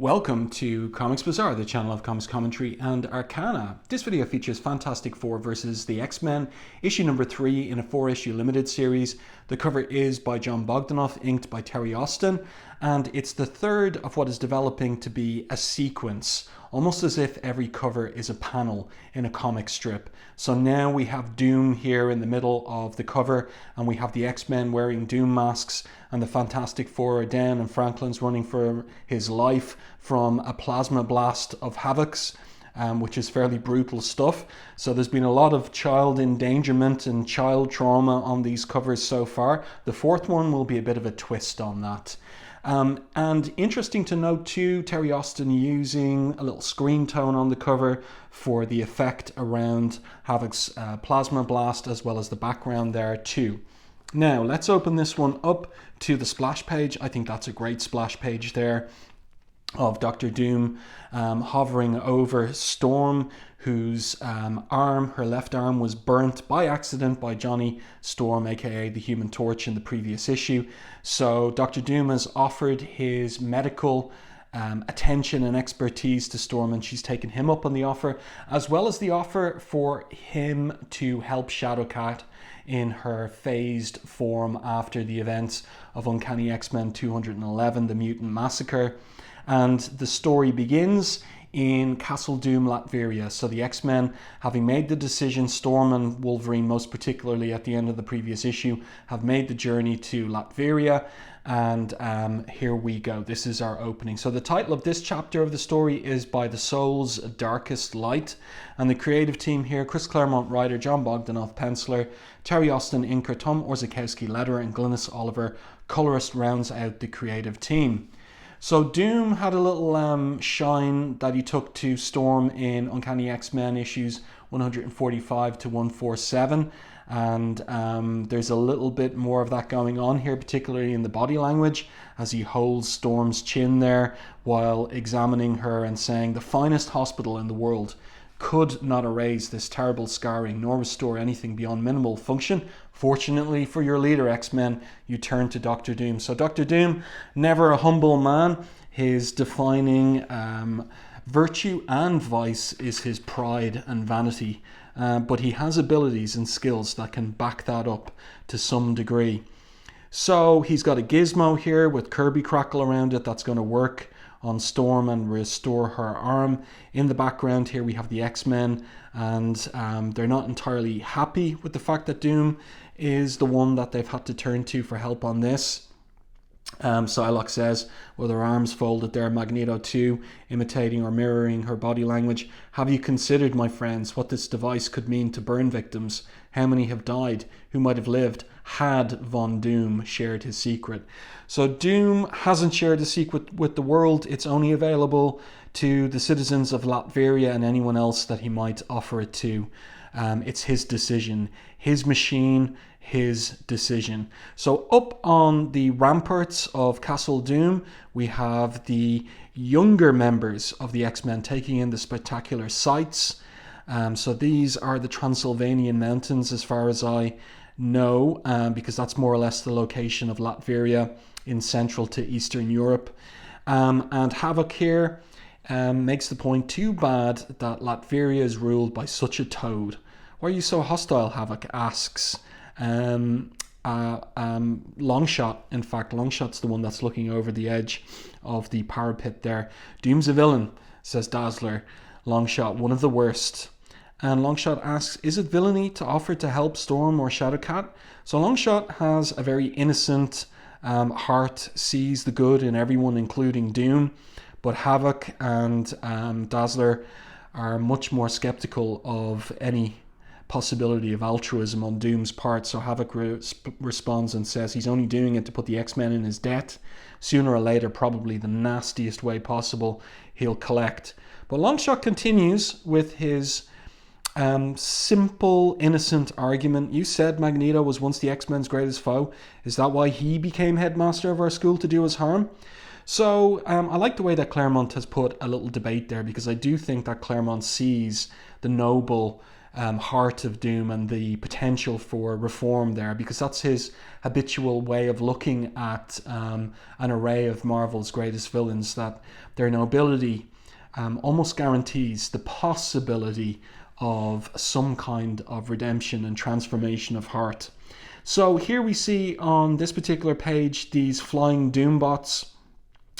Welcome to Comics Bazaar, the channel of comics commentary and arcana. This video features Fantastic Four versus the X-Men, issue number 3 in a 4-issue limited series. The cover is by Jon Bogdanove, inked by Terry Austin, and it's the third of what is developing to be a sequence, almost as if every cover is a panel in a comic strip. So now we have Doom here in the middle of the cover, and we have the X-Men wearing Doom masks, and the Fantastic Four are down, and Franklin's running for his life from a plasma blast of Havoc's, which is fairly brutal stuff. So there's been a lot of child endangerment and child trauma on these covers so far. The fourth one will be a bit of a twist on that. And interesting to note too, Terry Austin using a little screen tone on the cover for the effect around Havoc's plasma blast, as well as the background there too. Now let's open this one up to the splash page. I think that's a great splash page there of Dr. Doom hovering over Storm, whose her left arm was burnt by accident by Johnny Storm, aka the Human Torch, in the previous issue. So Dr. Doom has offered his medical attention and expertise to Storm, and she's taken him up on the offer, as well as the offer for him to help Shadowcat in her phased form after the events of Uncanny X-Men 211, The Mutant Massacre. And the story begins in Castle Doom, Latveria. So the X-Men, having made the decision, Storm and Wolverine most particularly at the end of the previous issue, have made the journey to Latveria. And here we go. This is our opening. So the title of this chapter of the story is By the Soul's Darkest Light. And the creative team here: Chris Claremont, writer; Jon Bogdanove, penciler; Terry Austin, inker; Tom Orzechowski, letterer; and Glynis Oliver, colorist, rounds out the creative team. So Doom had a little shine that he took to Storm in Uncanny X-Men issues 145 to 147. And there's a little bit more of that going on here, particularly in the body language, as he holds Storm's chin there while examining her and saying, "The finest hospital in the world could not erase this terrible scarring nor restore anything beyond minimal function. Fortunately for your leader, X-Men, you turn to Dr. Doom." So Dr. Doom, never a humble man. His defining virtue and vice is his pride and vanity. But he has abilities and skills that can back that up to some degree. So he's got a gizmo here with Kirby Crackle around it that's going to work on Storm and restore her arm. In the background here we have the X-Men, and they're not entirely happy with the fact that Doom is the one that they've had to turn to for help on this. Psylocke says, with her arms folded there, Magneto too, imitating or mirroring her body language, "Have you considered, my friends, what this device could mean to burn victims? How many have died? Who might have lived had Von Doom shared his secret?" So Doom hasn't shared the secret with the world. It's only available to the citizens of Latveria and anyone else that he might offer it to. It's his decision, his machine, his decision. So up on the ramparts of Castle Doom, we have the younger members of the X-Men taking in the spectacular sights. So these are the Transylvanian mountains, as far as I know, because that's more or less the location of Latveria in Central to Eastern Europe. And Havoc here makes the point, too bad that Latveria is ruled by such a toad. "Why are you so hostile?" Havoc asks. Longshot, in fact, Longshot's the one that's looking over the edge of the parapet there. "Doom's a villain," says Dazzler. Longshot, "One of the worst." And Longshot asks, is it villainy to offer to help Storm or Shadowcat? So Longshot has a very innocent heart, sees the good in everyone, including Doom. But Havoc and Dazzler are much more skeptical of any possibility of altruism on Doom's part. So Havoc responds and says he's only doing it to put the X-Men in his debt. Sooner or later, probably the nastiest way possible, he'll collect. But Longshot continues with his simple, innocent argument. "You said Magneto was once the X-Men's greatest foe. Is that why he became headmaster of our school, to do us harm?" So I like the way that Claremont has put a little debate there, because I do think that Claremont sees the noble heart of Doom and the potential for reform there, because that's his habitual way of looking at an array of Marvel's greatest villains, that their nobility almost guarantees the possibility of some kind of redemption and transformation of heart. So here we see on this particular page these flying doombots,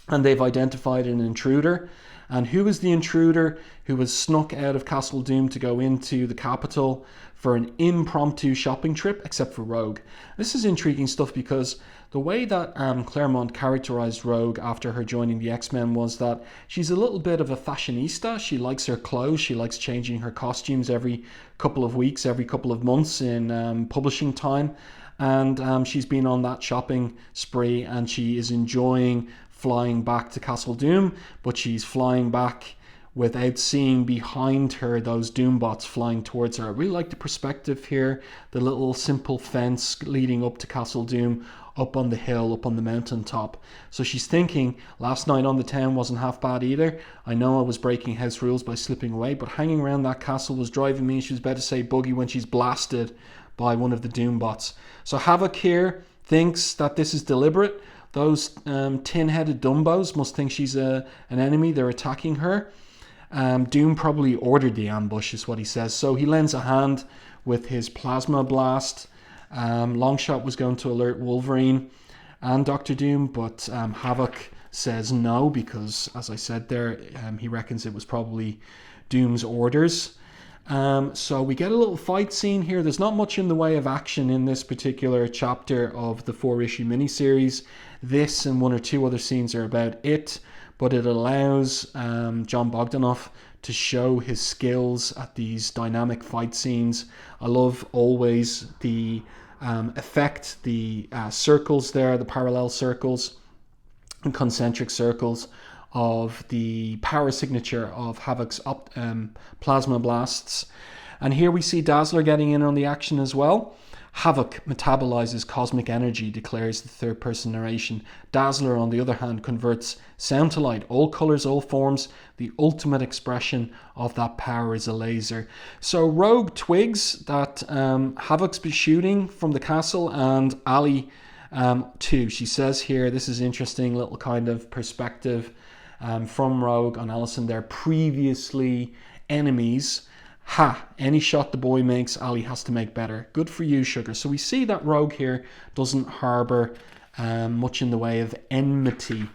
and they've identified an intruder. And who is the intruder who was snuck out of Castle Doom to go into the capital for an impromptu shopping trip, except for Rogue? This is intriguing stuff, because the way that Claremont characterized Rogue after her joining the X-Men was that she's a little bit of a fashionista. She likes her clothes. She likes changing her costumes every couple of weeks, every couple of months in publishing time. And she's been on that shopping spree, and she is enjoying flying back to Castle Doom, but she's flying back without seeing behind her those doombots flying towards her. I really like the perspective here, the little simple fence leading up to Castle Doom, up on the hill, up on the mountaintop. So she's thinking, last night on the town wasn't half bad either. I know I was breaking house rules by slipping away, but hanging around that castle was driving me. She was about to say buggy when she's blasted by one of the doombots. So Havoc here thinks that this is deliberate. Those tin-headed dumbos must think she's an enemy. They're attacking her. Doom probably ordered the ambush, is what he says. So he lends a hand with his plasma blast. Longshot was going to alert Wolverine and Doctor Doom, but Havoc says no, because, as I said there, he reckons it was probably Doom's orders. So we get a little fight scene here. There's not much in the way of action in this particular chapter of the 4-issue miniseries. This and one or two other scenes are about it, but it allows Jon Bogdanove to show his skills at these dynamic fight scenes. I love always the effect, the circles there, the parallel circles and concentric circles of the power signature of Havoc's plasma blasts. And here we see Dazzler getting in on the action as well. Havoc metabolizes cosmic energy, declares the third-person narration. Dazzler, on the other hand, converts sound to light, all colors, all forms. The ultimate expression of that power is a laser. So Rogue twigs that Havoc's been shooting from the castle, and Ali too. She says here, this is interesting little kind of perspective from Rogue on Allison. They're previously enemies. Any shot the boy makes, Ali has to make better. Good for you, sugar. So we see that Rogue here doesn't harbor much in the way of enmity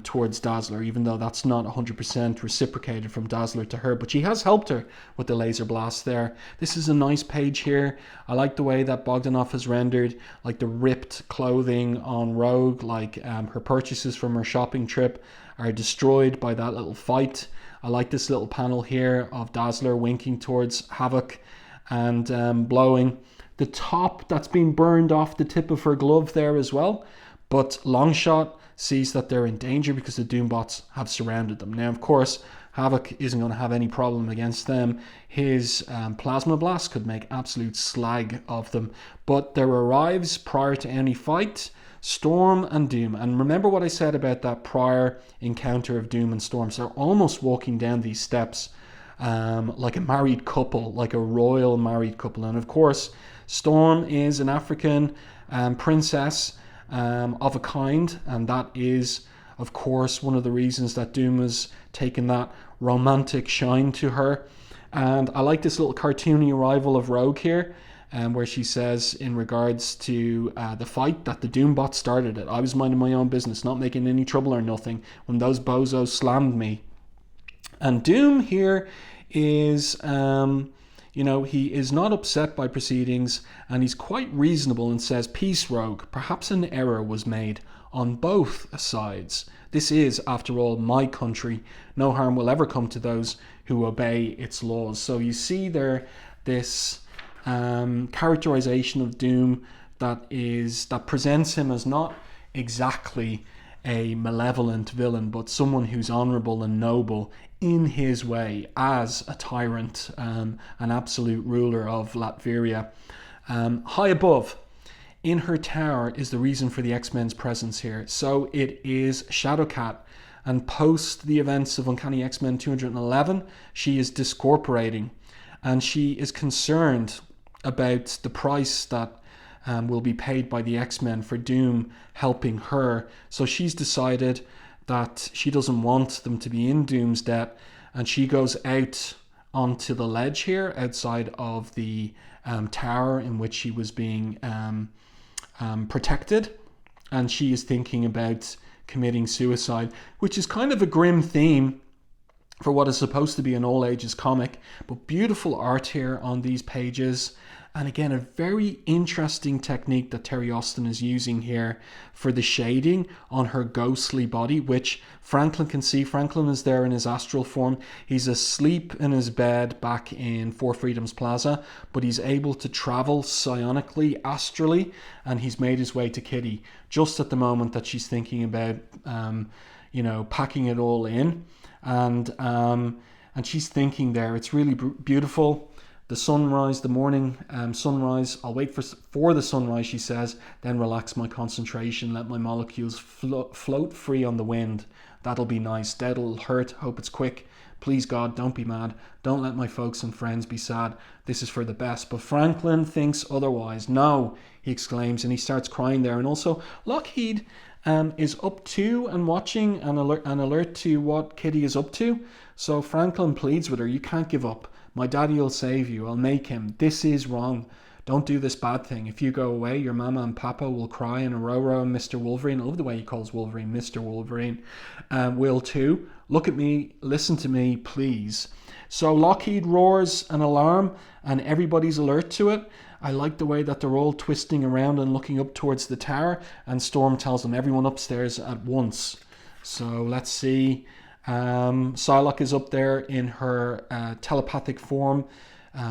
towards Dazzler, even though that's not 100% reciprocated from Dazzler to her. But she has helped her with the laser blast there. This is a nice page here. I like the way that Bogdanove has rendered like the ripped clothing on Rogue, like her purchases from her shopping trip are destroyed by that little fight. I like this little panel here of Dazzler winking towards Havoc and blowing the top that's been burned off the tip of her glove there as well. But Longshot sees that they're in danger because the Doombots have surrounded them. Now, of course, Havoc isn't going to have any problem against them. His plasma blast could make absolute slag of them. But there arrives, prior to any fight, Storm and Doom. And remember what I said about that prior encounter of Doom and Storm. So they're almost walking down these steps like a married couple, like a royal married couple. And of course, Storm is an African princess of a kind, and that is, of course, one of the reasons that Doom has taken that romantic shine to her. And I like this little cartoony arrival of Rogue here, where she says in regards to the fight that the Doombot started it. I was minding my own business, not making any trouble or nothing, when those bozos slammed me. And Doom here is, he is not upset by proceedings, and he's quite reasonable and says, "Peace, Rogue. Perhaps an error was made on both sides. This is, after all, my country. No harm will ever come to those who obey its laws." So you see there this characterization of Doom that presents him as not exactly a malevolent villain, but someone who's honorable and noble in his way as a tyrant, an absolute ruler of Latveria. High above, in her tower, is the reason for the X-Men's presence here. So it is Shadowcat, and post the events of Uncanny X-Men 211, she is discorporating. and she is concerned about the price that will be paid by the X-Men for Doom helping her. So she's decided that she doesn't want them to be in Doom's debt, and she goes out onto the ledge here outside of the tower in which she was being protected, and she is thinking about committing suicide, which is kind of a grim theme for what is supposed to be an all ages comic, but beautiful art here on these pages. And again, a very interesting technique that Terry Austin is using here for the shading on her ghostly body, which Franklin can see. Franklin is there in his astral form. He's asleep in his bed back in Four Freedoms Plaza, but he's able to travel psionically, astrally, and he's made his way to Kitty just at the moment that she's thinking about, packing it all in. And she's thinking there, it's really beautiful. The sunrise, the morning sunrise, I'll wait for the sunrise, she says, then relax my concentration, let my molecules float free on the wind. That'll be nice. Dead'll hurt, hope it's quick. Please God, don't be mad. Don't let my folks and friends be sad. This is for the best. But Franklin thinks otherwise. No, he exclaims, and he starts crying there. And also, Lockheed is up to and watching and alert to what Kitty is up to. So Franklin pleads with her, you can't give up. My daddy will save you. I'll make him. This is wrong. Don't do this bad thing. If you go away, your mama and papa will cry, and Aurora and Mr. Wolverine, I love the way he calls Wolverine Mr. Wolverine, will too. Look at me. Listen to me, please. So Lockheed roars an alarm, and everybody's alert to it. I like the way that they're all twisting around and looking up towards the tower, and Storm tells them everyone upstairs at once. So let's see. Psylocke is up there in her telepathic form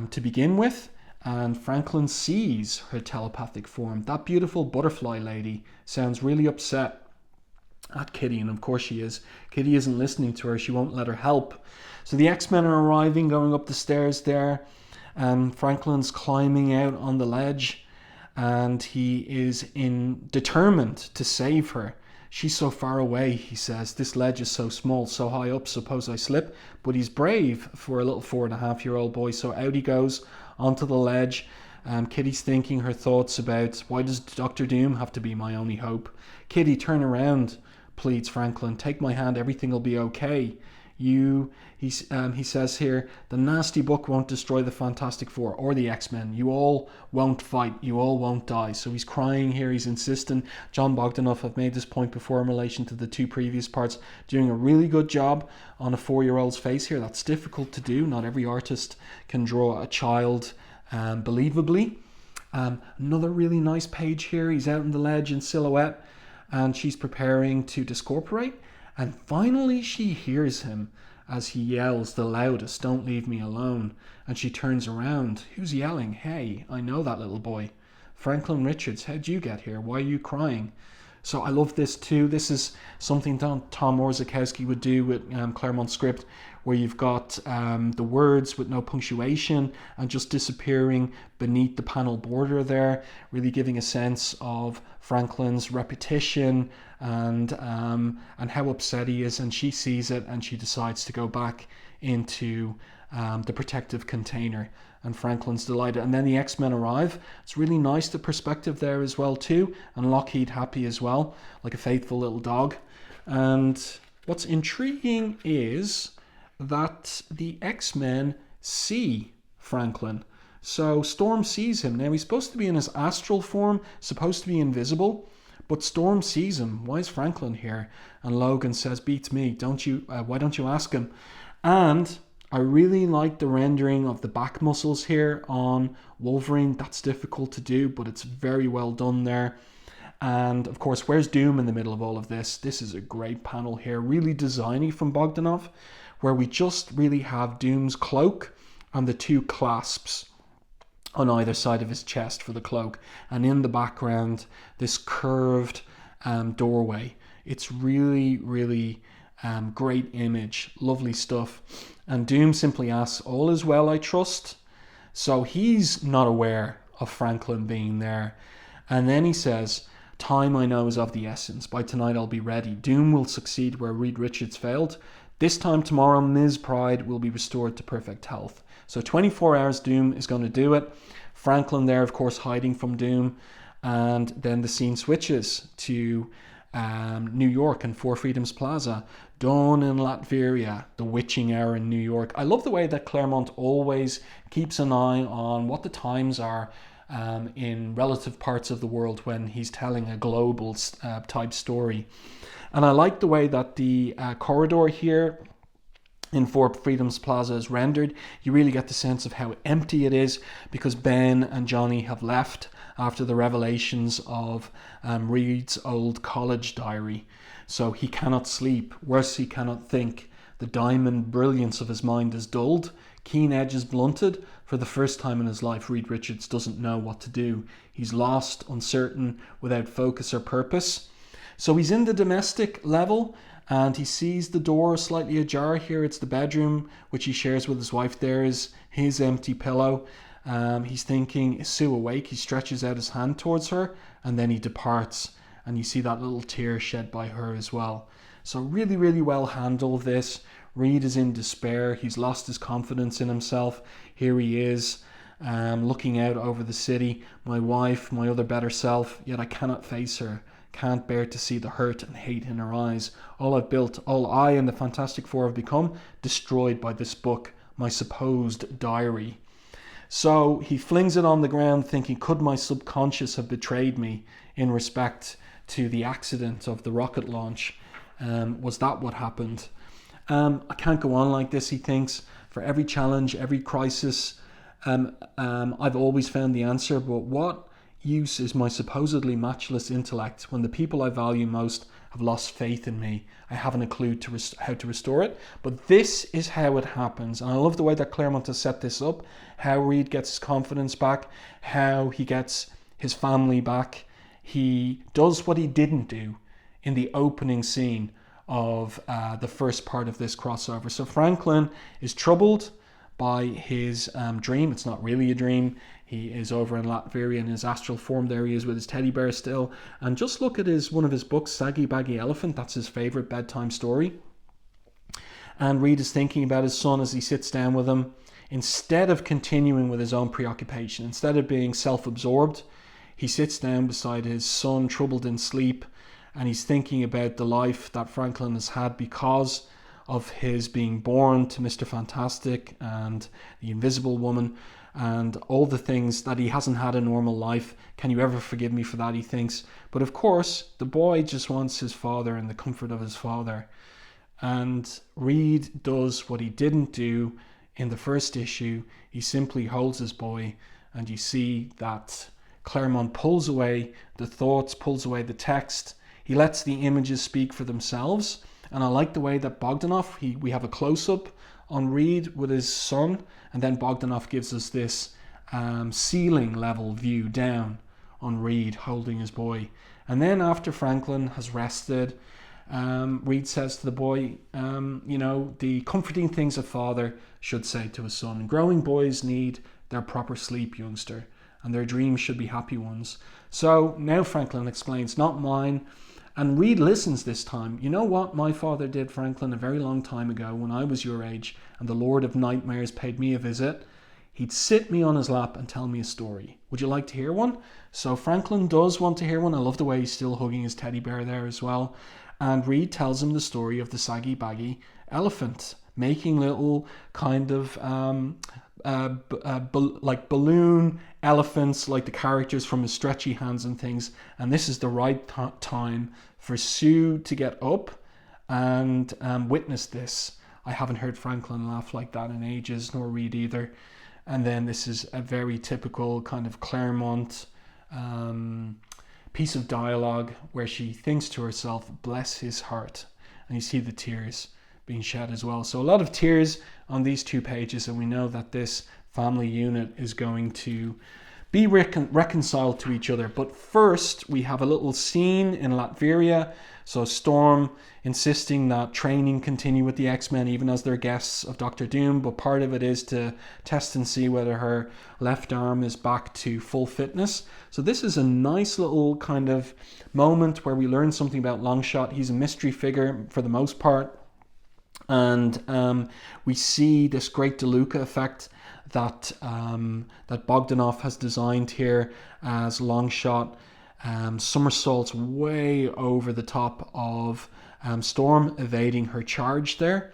to begin with, and Franklin sees her telepathic form. That beautiful butterfly lady sounds really upset at Kitty, and of course she is. Kitty isn't listening to her. She won't let her help. So the X-Men are arriving, going up the stairs there, and Franklin's climbing out on the ledge, and he is determined to save her. She's so far away, he says. This ledge is so small, so high up, suppose I slip. But he's brave for a little 4.5-year-old boy. So out he goes onto the ledge. Kitty's thinking her thoughts about, why does Dr. Doom have to be my only hope? Kitty, turn around, pleads Franklin. Take my hand, everything will be okay. He says here, the nasty book won't destroy the Fantastic Four or the X-Men. You all won't fight. You all won't die. So he's crying here. He's insistent. Jon Bogdanove, I've made this point before in relation to the two previous parts, doing a really good job on a 4-year-old's face here. That's difficult to do. Not every artist can draw a child believably. Another really nice page here. He's out on the ledge in silhouette, and she's preparing to discorporate. And finally she hears him as he yells the loudest, don't leave me alone. And she turns around. Who's yelling? Hey, I know that little boy. Franklin Richards, how'd you get here? Why are you crying? So I love this too. This is something Tom Orzechowski would do with Claremont script, where you've got the words with no punctuation and just disappearing beneath the panel border there, really giving a sense of Franklin's repetition and how upset he is. And she sees it and she decides to go back into the protective container. And Franklin's delighted. And then the X-Men arrive. It's really nice, the perspective there as well too. And Lockheed happy as well, like a faithful little dog. And what's intriguing is that the X-Men see Franklin. So Storm sees him. Now he's supposed to be in his astral form, supposed to be invisible, but Storm sees him. Why is Franklin here? And Logan says, beats me. Why don't you ask him? And I really like the rendering of the back muscles here on Wolverine. That's difficult to do, but it's very well done there. And of course, where's Doom in the middle of all of this? This is a great panel here, really designy from Bogdanove, where we just really have Doom's cloak and the two clasps on either side of his chest for the cloak. And in the background, this curved doorway. It's really, really great image. Lovely stuff. And Doom simply asks, all is well, I trust? So he's not aware of Franklin being there. And then he says, time I know is of the essence. By tonight I'll be ready. Doom will succeed where Reed Richards failed. This time tomorrow, Ms. Pride will be restored to perfect health. So 24 hours Doom is going to do it. Franklin there, of course, hiding from Doom. And then the scene switches to New York and Four Freedoms Plaza. Dawn in Latveria, the witching hour in New York. I love the way that Claremont always keeps an eye on what the times are in relative parts of the world when he's telling a global type story. And I like the way that the corridor here in Four Freedoms Plaza is rendered. You really get the sense of how empty it is because Ben and Johnny have left after the revelations of Reed's old college diary. So he cannot sleep. Worse, he cannot think. The diamond brilliance of his mind is dulled. Keen edges blunted. For the first time in his life, Reed Richards doesn't know what to do. He's lost, uncertain, without focus or purpose. So he's in the domestic level and he sees the door slightly ajar here. It's the bedroom, which he shares with his wife. There is his empty pillow. He's thinking, is Sue awake? He stretches out his hand towards her and then he departs. And you see that little tear shed by her as well. So really, really well handled this. Reed is in despair. He's lost his confidence in himself. Here he is, looking out over the city. My wife, my other better self, yet I cannot face her. Can't bear to see the hurt and hate in her eyes. All I've built, all I and the Fantastic Four have become, destroyed by this book, my supposed diary. So he flings it on the ground thinking, could my subconscious have betrayed me in respect to the accident of the rocket launch? Was that what happened? I can't go on like this, he thinks. For every challenge, every crisis, I've always found the answer, but what use is my supposedly matchless intellect when the people I value most have lost faith in me? I haven't a clue to how to restore it, but this is how it happens. And I love the way that Claremont has set this up, how Reed gets his confidence back, how he gets his family back. He does what he didn't do in the opening scene of the first part of this crossover. So Franklin is troubled by his dream. It's not really a dream. He is over in Latveria in his astral form. There he is with his teddy bear still. And just look at one of his books, Saggy Baggy Elephant. That's his favorite bedtime story. And Reed is thinking about his son as he sits down with him. Instead of continuing with his own preoccupation, instead of being self-absorbed, he sits down beside his son, troubled in sleep, and he's thinking about the life that Franklin has had because of his being born to Mr. Fantastic and the Invisible Woman and all the things that he hasn't had a normal life. Can you ever forgive me for that, he thinks. But of course, the boy just wants his father and the comfort of his father. And Reed does what he didn't do in the first issue. He simply holds his boy, and you see that Claremont pulls away the thoughts, pulls away the text. He lets the images speak for themselves. And I like the way that Bogdanove, we have a close-up on Reed with his son, and then Bogdanove gives us this ceiling level view down on Reed holding his boy. And then after Franklin has rested, Reed says to the boy, the comforting things a father should say to a son. Growing boys need their proper sleep, youngster, and their dreams should be happy ones. So now Franklin explains, not mine. And Reed listens this time. You know what my father did, Franklin, a very long time ago when I was your age and the Lord of Nightmares paid me a visit? He'd sit me on his lap and tell me a story. Would you like to hear one? So Franklin does want to hear one. I love the way he's still hugging his teddy bear there as well. And Reed tells him the story of the saggy baggy elephant, making little kind of like balloon elephants, like the characters from his stretchy hands and things. And this is the right time for Sue to get up and witness this. I haven't heard Franklin laugh like that in ages, nor Reed either. And then this is a very typical kind of Claremont piece of dialogue where she thinks to herself, bless his heart. And you see the tears being shed as well. So a lot of tears on these 2 pages, and we know that this family unit is going to be reconciled to each other. But first, we have a little scene in Latveria. So Storm insisting that training continue with the X-Men even as they're guests of Doctor Doom, but part of it is to test and see whether her left arm is back to full fitness. So this is a nice little kind of moment where we learn something about Longshot. He's a mystery figure for the most part. And we see this great DeLuca effect that that Bogdanove has designed here as long shot somersaults way over the top of Storm, evading her charge there.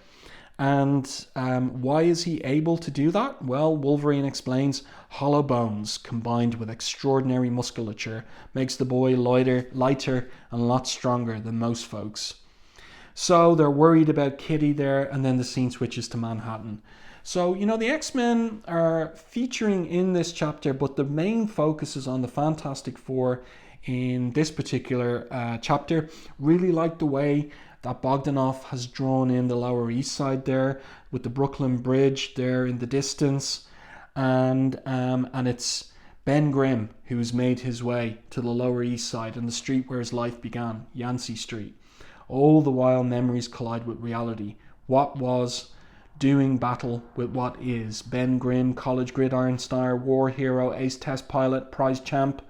And why is he able to do that? Well, Wolverine explains hollow bones combined with extraordinary musculature makes the boy lighter and a lot stronger than most folks. So they're worried about Kitty there, and then the scene switches to Manhattan. So, you know, the X-Men are featuring in this chapter, but the main focus is on the Fantastic Four in this particular chapter. Really like the way that Bogdanove has drawn in the Lower East Side there, with the Brooklyn Bridge there in the distance. And it's Ben Grimm who's made his way to the Lower East Side and the street where his life began, Yancey Street. All the while memories collide with reality. What was doing battle with what is. Ben Grimm, college gridiron star, war hero, ace test pilot, prize chump,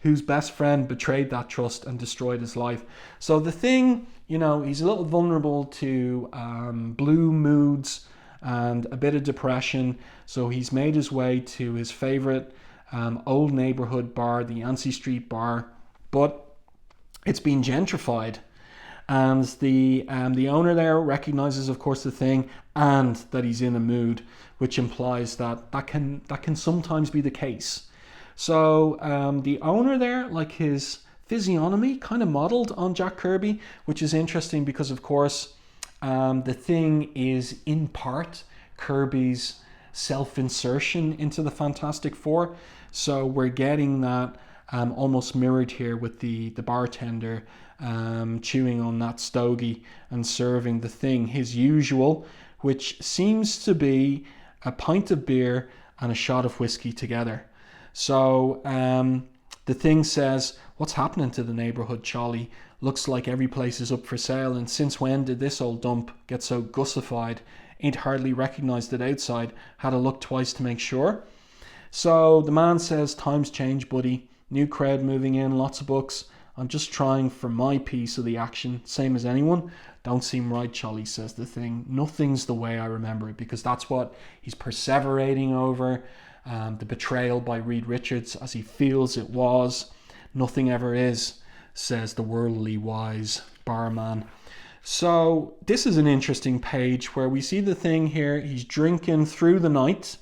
whose best friend betrayed that trust and destroyed his life. So the Thing, you know, he's a little vulnerable to blue moods and a bit of depression. So he's made his way to his favorite old neighborhood bar, the Yancey Street bar, but it's been gentrified, and the owner there recognizes, of course, the Thing, and that he's in a mood, which implies that can sometimes be the case. So the owner there, like his physiognomy, kind of modeled on Jack Kirby, which is interesting because, of course, the Thing is in part Kirby's self-insertion into the Fantastic Four. So we're getting that almost mirrored here with the bartender chewing on that stogie and serving the Thing his usual, which seems to be a pint of beer and a shot of whiskey together. So the Thing says, "What's happening to the neighborhood, Charlie? Looks like every place is up for sale, and since when did this old dump get so gussified? Ain't hardly recognized it outside. Had to look twice to make sure." So the man says, "Times change, buddy. New crowd moving in, lots of books. I'm just trying for my piece of the action, same as anyone." "Don't seem right, Charlie," says the Thing. "Nothing's the way I remember it," because that's what he's perseverating over, the betrayal by Reed Richards as he feels it was. "Nothing ever is," says the worldly wise barman. So this is an interesting page where we see the Thing here. He's drinking through the night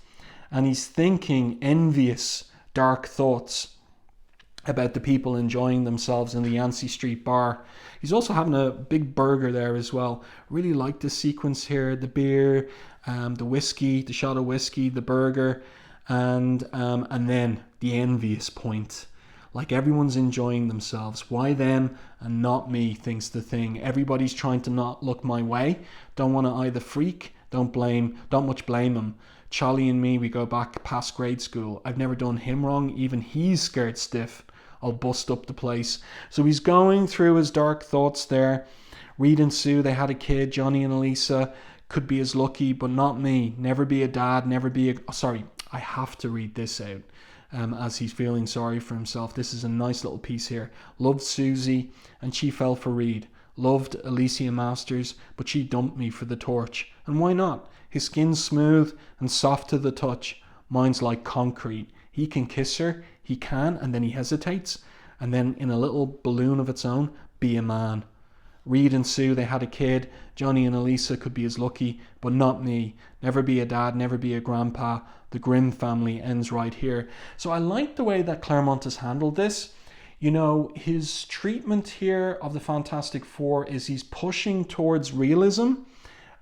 and he's thinking envious, dark thoughts about the people enjoying themselves in the Yancey Street bar. He's also having a big burger there as well. Really like this sequence here. The beer, the whiskey, the shot of whiskey, the burger, and then the envious point. Like, everyone's enjoying themselves. Why them and not me, thinks the Thing. Everybody's trying to not look my way. Don't want to either freak, don't much blame him. Charlie and me, we go back past grade school. I've never done him wrong. Even he's scared stiff. I'll bust up the place. So he's going through his dark thoughts there. Reed and Sue, they had a kid. Johnny and Elisa could be as lucky, but not me. Never be a dad, never be a... Oh, sorry, I have to read this out as he's feeling sorry for himself. This is a nice little piece here. Loved Susie, and she fell for Reed. Loved Alicia Masters, but she dumped me for the Torch. And why not? His skin's smooth and soft to the touch. Mine's like concrete. He can kiss her, he can, and then he hesitates, and then in a little balloon of its own, be a man. Reed and Sue, they had a kid. Johnny and Elisa could be as lucky, but not me. Never be a dad, never be a grandpa. The Grimm family ends right here. So I like the way that Claremont has handled this. You know, his treatment here of the Fantastic Four is he's pushing towards realism,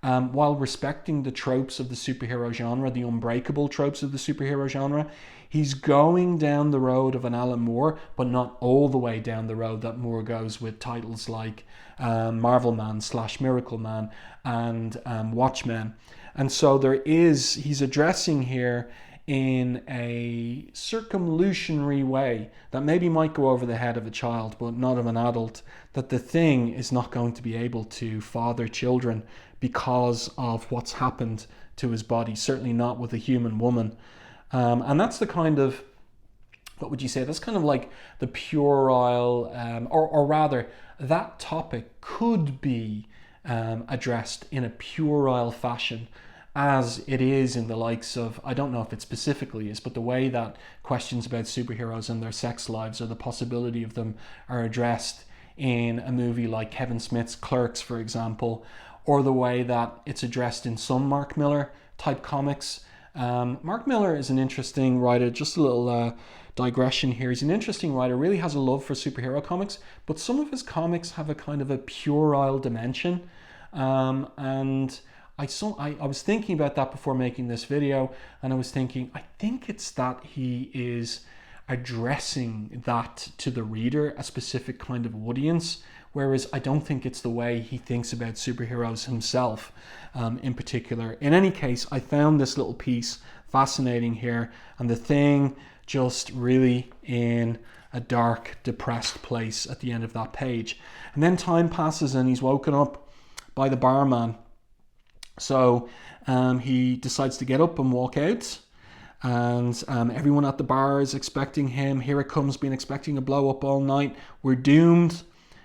while respecting the tropes of the superhero genre, the unbreakable tropes of the superhero genre. He's going down the road of an Alan Moore, but not all the way down the road that Moore goes with titles like Marvel Man / Miracle Man and Watchmen. And so he's addressing here in a circumlutionary way that maybe might go over the head of a child, but not of an adult, that the Thing is not going to be able to father children because of what's happened to his body, certainly not with a human woman. And that's the kind of, what would you say, that's kind of like the puerile, or rather, that topic could be addressed in a puerile fashion, as it is in the likes of, I don't know if it specifically is, but the way that questions about superheroes and their sex lives or the possibility of them are addressed in a movie like Kevin Smith's Clerks, for example, or the way that it's addressed in some Mark Millar type comics. Mark Millar is an interesting writer. Just a little digression here. He's an interesting writer, really has a love for superhero comics, but some of his comics have a kind of a puerile dimension. And I was thinking about that before making this video, and I was thinking, I think it's that he is addressing that to the reader, a specific kind of audience, whereas I don't think it's the way he thinks about superheroes himself in particular. In any case, I found this little piece fascinating here, and the Thing just really in a dark, depressed place at the end of that page. And then time passes and he's woken up by the barman. So he decides to get up and walk out, and everyone at the bar is expecting him. Here it comes, been expecting a blow up all night. We're doomed.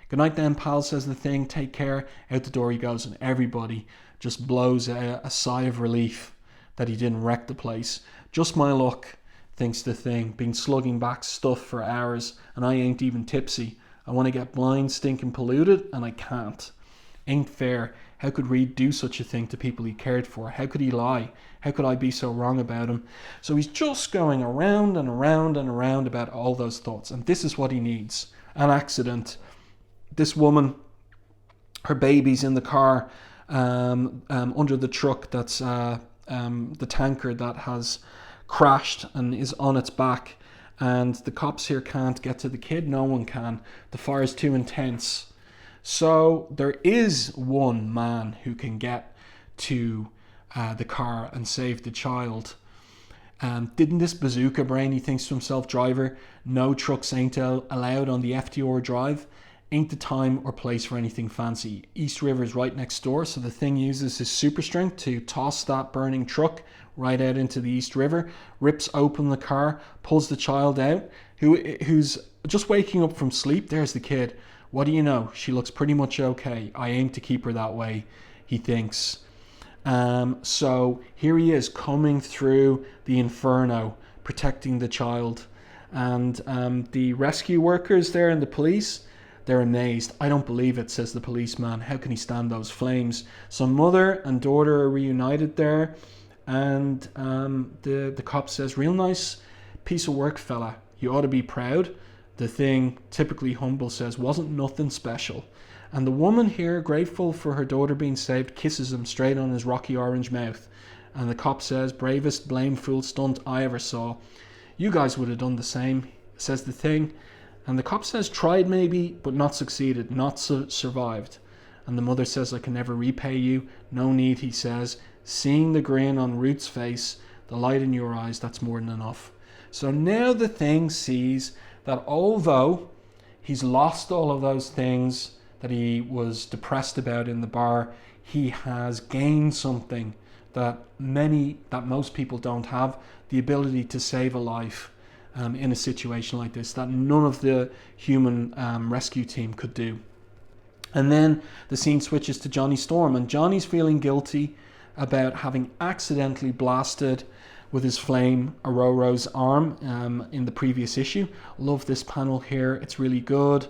Good night then, pal, says the Thing. Take care. Out the door he goes, and everybody just blows a sigh of relief that he didn't wreck the place. Just my luck, thinks the Thing. Been slugging back stuff for hours, and I ain't even tipsy. I want to get blind, stinking polluted, and I can't. Ain't fair. How could Reed do such a thing to people he cared for? How could he lie? How could I be so wrong about him? So he's just going around and around and around about all those thoughts. And this is what he needs. An accident. This woman, her baby's in the car under the truck that's the tanker that has crashed and is on its back. And the cops here can't get to the kid. No one can. The fire's too intense. So there is one man who can get to the car and save the child. Didn't this bazooka brain, he thinks to himself, driver, no trucks ain't allowed on the FDR drive? Ain't the time or place for anything fancy. East River's right next door, so the Thing uses his super strength to toss that burning truck right out into the East River, rips open the car, pulls the child out, who's just waking up from sleep. There's the kid. What do you know? She looks pretty much okay. I aim to keep her that way, he thinks. So here he is coming through the inferno, protecting the child. And the rescue workers there and the police, they're amazed. I don't believe it, says the policeman. How can he stand those flames? So mother and daughter are reunited there. And the cop says, real nice piece of work, fella. You ought to be proud. The Thing, typically humble, says, wasn't nothing special. And the woman here, grateful for her daughter being saved, kisses him straight on his rocky orange mouth. And the cop says, bravest blame fool stunt I ever saw. You guys would have done the same, says the Thing. And the cop says, tried maybe, but not succeeded, not survived. And the mother says, I can never repay you. No need, he says. Seeing the grin on Ruth's face, the light in your eyes, that's more than enough. So now the Thing sees that although he's lost all of those things that he was depressed about in the bar, he has gained something that most people don't have, the ability to save a life in a situation like this that none of the human rescue team could do. And then the scene switches to Johnny Storm, and Johnny's feeling guilty about having accidentally blasted with his flame Aurora's arm in the previous issue. Love this panel here. It's really good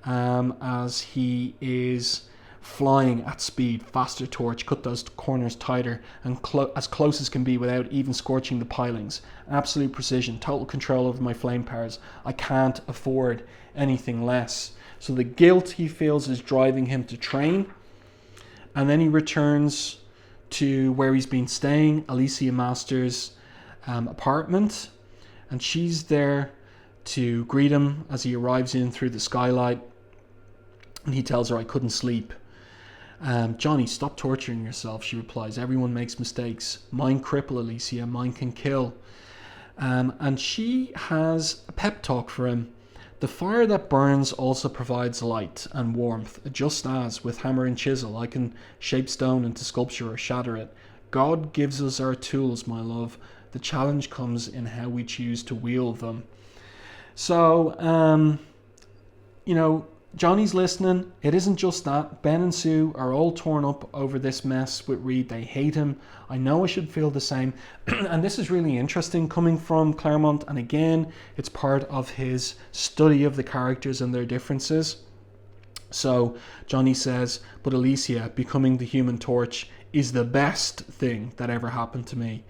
as he is flying at speed, faster torch, cut those corners tighter and as close as can be without even scorching the pilings. Absolute precision, total control over my flame powers. I can't afford anything less. So the guilt he feels is driving him to train. And then he returns to where he's been staying, Alicia Masters' apartment, and she's there to greet him as he arrives in through the skylight, and he tells her, I couldn't sleep. Johnny, stop torturing yourself, she replies. Everyone makes mistakes. Mine cripple, Alicia, mine can kill. And she has a pep talk for him. The fire that burns also provides light and warmth, just as with hammer and chisel I can shape stone into sculpture or shatter it. God gives us our tools, my love. The challenge comes in how we choose to wield them. So, Johnny's listening. It isn't just that. Ben and Sue are all torn up over this mess with Reed. They hate him. I know I should feel the same. And this is really interesting coming from Claremont. And again, it's part of his study of the characters and their differences. So Johnny says, but Alicia becoming the Human Torch is the best thing that ever happened to me.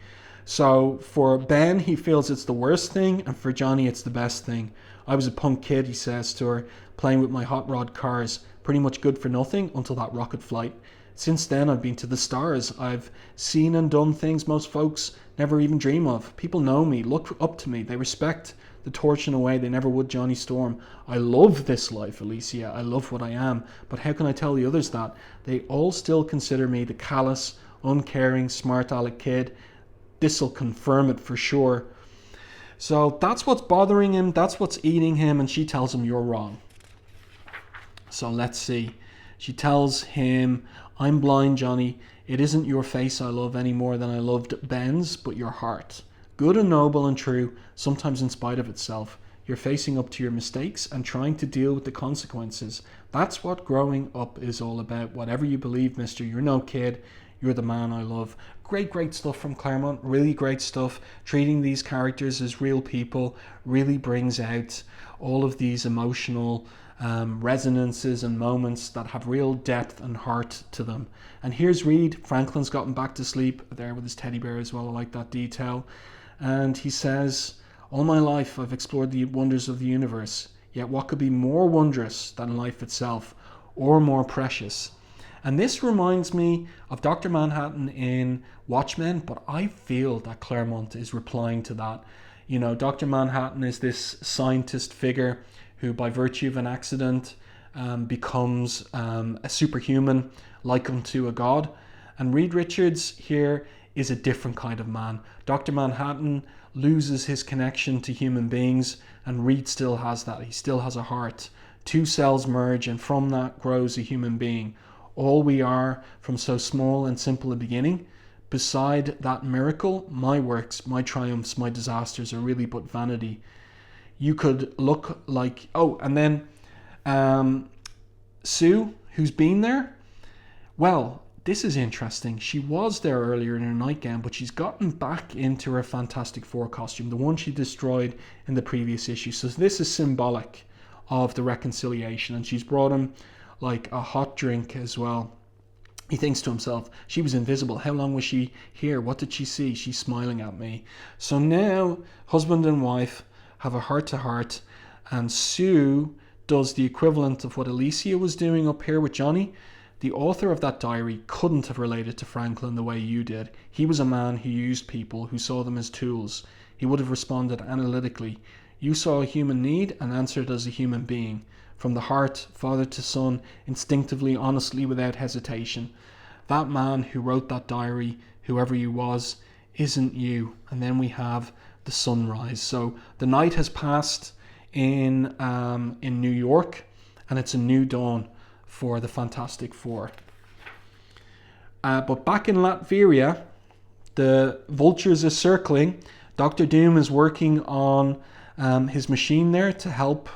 So for Ben, he feels it's the worst thing, and for Johnny, it's the best thing. I was a punk kid, he says to her, playing with my hot rod cars, pretty much good for nothing until that rocket flight. Since then, I've been to the stars. I've seen and done things most folks never even dream of. People know me, look up to me, they respect the torch in a way they never would Johnny Storm. I love this life, Alicia. I love what I am. But how can I tell the others that? They all still consider me the callous, uncaring, smart aleck kid. This'll confirm it for sure. So that's what's bothering him. That's what's eating him. And she tells him, you're wrong. So let's see. She tells him, I'm blind, Johnny. It isn't your face I love any more than I loved Ben's, but your heart. Good and noble and true, sometimes in spite of itself. You're facing up to your mistakes and trying to deal with the consequences. That's what growing up is all about. Whatever you believe, mister, you're no kid. You're the man I love. Great stuff from Claremont. Really great stuff. Treating these characters as real people really brings out all of these emotional resonances and moments that have real depth and heart to them. And here's Reed. Franklin's gotten back to sleep there with his teddy bear as well. I like that detail. And he says, all my life I've explored the wonders of the universe. Yet what could be more wondrous than life itself, or more precious? And this reminds me of Dr. Manhattan in Watchmen, but I feel that Claremont is replying to that. You know, Dr. Manhattan is this scientist figure who, by virtue of an accident, becomes a superhuman, like unto a god. And Reed Richards here is a different kind of man. Dr. Manhattan loses his connection to human beings, and Reed still has that. He still has a heart. Two cells merge, and from that grows a human being. All we are from so small and simple a beginning. Beside that miracle, my works, my triumphs, my disasters are really but vanity. You could look like... Oh, and then Sue, who's been there? Well, this is interesting. She was there earlier in her nightgown, but she's gotten back into her Fantastic Four costume, the one she destroyed in the previous issue. So this is symbolic of the reconciliation, and she's brought him like a hot drink as well. He thinks to himself, she was invisible. How long was she here? What did she see? She's smiling at me. So now husband and wife have a heart-to-heart, and Sue does the equivalent of what Alicia was doing up here with Johnny. The author of that diary couldn't have related to Franklin the way you did. He was a man who used people, who saw them as tools. He would have responded analytically. You saw a human need and answered as a human being. From the heart, father to son, instinctively, honestly, without hesitation. That man who wrote that diary, whoever he was, isn't you. And then we have the sunrise. So the night has passed in New York, and it's a new dawn for the Fantastic Four. But back in Latveria, the vultures are circling. Dr. Doom is working on his machine there to help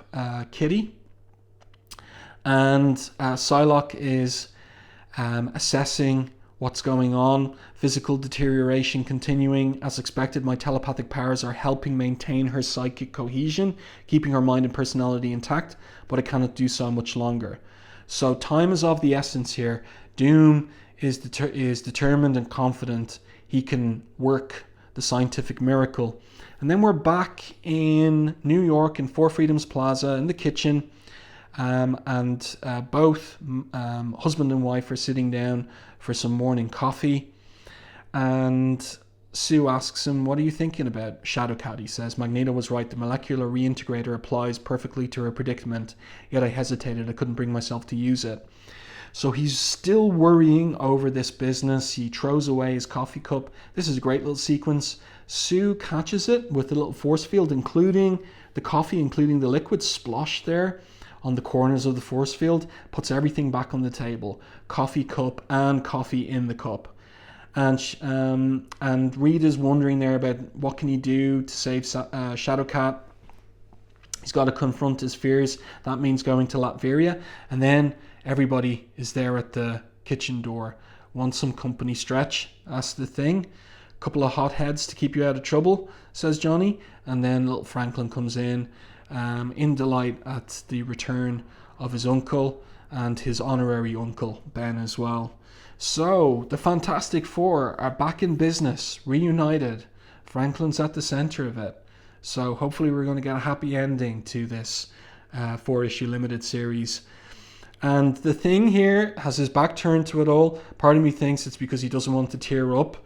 Kitty. And Psylocke is assessing what's going on. Physical deterioration continuing. As expected, my telepathic powers are helping maintain her psychic cohesion, keeping her mind and personality intact, but I cannot do so much longer. So time is of the essence here. Doom is determined and confident he can work the scientific miracle. And then we're back in New York in Four Freedoms Plaza in the kitchen. And both husband and wife are sitting down for some morning coffee, and Sue asks him, what are you thinking about? Shadowcat, he says. Magneto was right. The molecular reintegrator applies perfectly to her predicament, yet I hesitated. I couldn't bring myself to use it. So he's still worrying over this business. He throws away his coffee cup. This is a great little sequence. Sue catches it with a little force field, including the coffee, including the liquid sploshed there on the corners of the force field, puts everything back on the table. Coffee cup and coffee in the cup. And Reed is wondering there about what can he do to save Shadowcat. He's got to confront his fears. That means going to Latveria. And then everybody is there at the kitchen door. Want some company, Stretch? That's the thing. Couple of hotheads to keep you out of trouble, says Johnny. And then little Franklin comes in delight at the return of his uncle and his honorary uncle, Ben, as well. So, the Fantastic Four are back in business, reunited. Franklin's at the center of it. So, hopefully we're going to get a happy ending to this 4-issue limited series. And the Thing here has his back turned to it all. Part of me thinks it's because he doesn't want to tear up.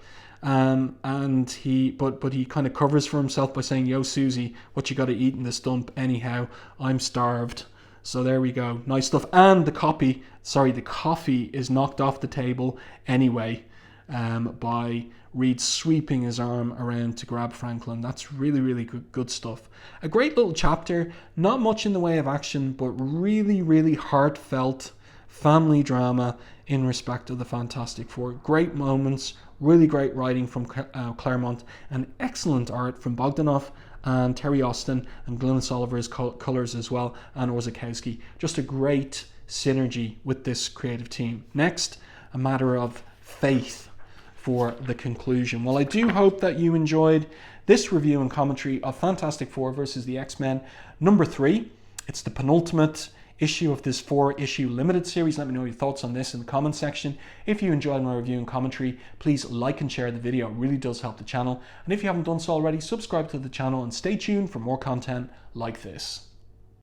But he kind of covers for himself by saying, "Yo, Susie, what you got to eat in this dump anyhow? I'm starved." So there we go. Nice stuff. And the coffee is knocked off the table anyway by Reed sweeping his arm around to grab Franklin. That's really, really good stuff. A great little chapter. Not much in the way of action, but really, really heartfelt family drama in respect of the Fantastic Four. Great moments. Really great writing from Claremont, and excellent art from Bogdanove and Terry Austin and Glynis Oliver's colours as well, and Orzechowski. Just a great synergy with this creative team. Next, a matter of faith for the conclusion. Well, I do hope that you enjoyed this review and commentary of Fantastic Four versus the X-Men number 3. It's the penultimate issue of this 4-issue limited series. Let me know your thoughts on this in the comment section. If you enjoyed my review and commentary, please like and share the video. It really does help the channel. And if you haven't done so already, subscribe to the channel and stay tuned for more content like this.